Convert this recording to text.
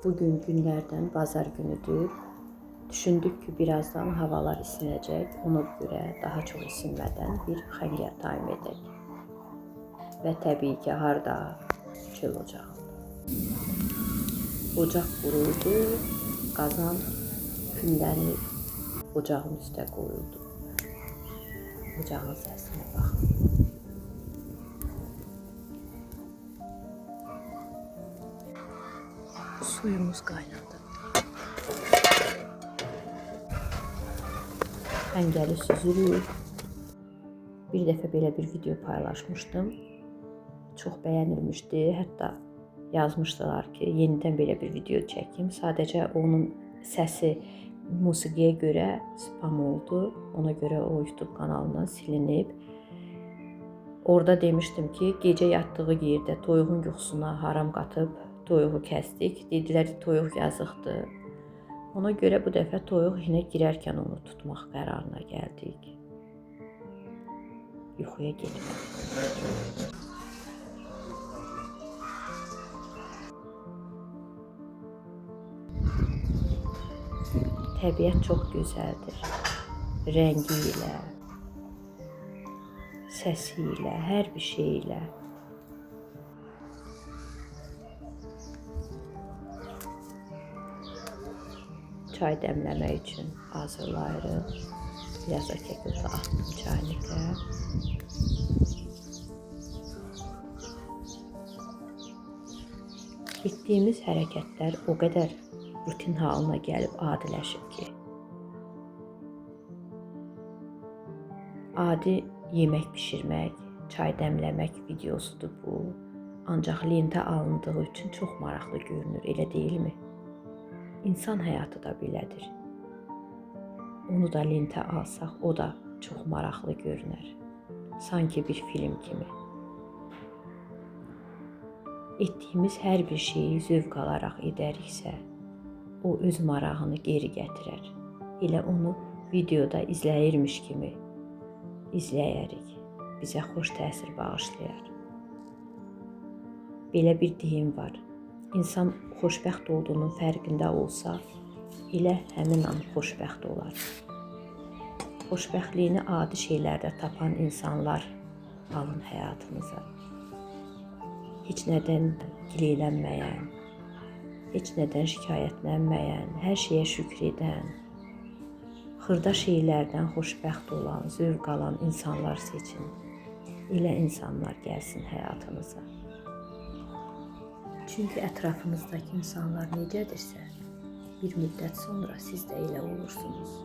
Bugün günlerden bazar günüdür. Düşündük ki birazdan havalar isinecek. Ona göre daha çok isinmeden bir hangi time edək. Ve tabii ki harda çöl ocağı. Ocaq quruldu, qazan küllənib ocağın üstə qoyuldu. Ocağın səsinə baxın. Suyumuz qaynadı. Həngəli süzülür. Bir dəfə belə bir video paylaşmışdım. Çox bəyənilmişdi. Hətta yazmışdılar ki, yenidən belə bir video çəkim. Sadəcə onun səsi musiqiyə görə spam oldu. Ona görə o YouTube kanalından silinib. Orada demişdim ki, gecə yatdığı yerdə toyuğun yuxusuna haram qatıb toyuğu kəsdik. Dedilər ki, toyuq yazıqdır. Ona görə bu dəfə toyuq yenə girərkən onu tutmaq qərarına gəldik. Yuxuya getmədik. Təbiət çox gözəldir. Rəngi ilə, səsi ilə, hər bir şey ilə. Çay dəmləmək üçün hazırlayırıq. Biraz da kəkota atdım çaynikə. Etdiyimiz hərəkətlər o qədər rutin halına gəlib adiləşib ki, adi yemək bişirmək, çay dəmləmək videosudur bu. Ancaq lentə alındığı üçün çox maraqlı görünür, elə deyilmi? İnsan həyatı da belədir. Onu da lentə alsaq, o da çox maraqlı görünər. Sanki bir film kimi. Etdiyimiz hər bir şeyi zövq alaraq edəriksə, o öz marağını geri gətirər. Elə onu videoda izləyirmiş kimi izləyərik. Bizə xoş təsir bağışlayar. Belə bir deyim var. İnsan xoşbəxt olduğunun fərqində olsa, elə həmin an xoşbəxt olar. Xoşbəxtliyini adi şeylərdə tapan insanlar alın həyatınıza. Heç nədən gileylənməyən, heç nədən şikayətlənməyən, hər şeyə şükür edən, xırda şeylərdən xoşbəxt olan, zövq alan insanlar seçin. Elə insanlar gəlsin həyatınıza. Çünki ətrafınızdakı insanlar necədirsə, bir müddət sonra siz də elə olursunuz.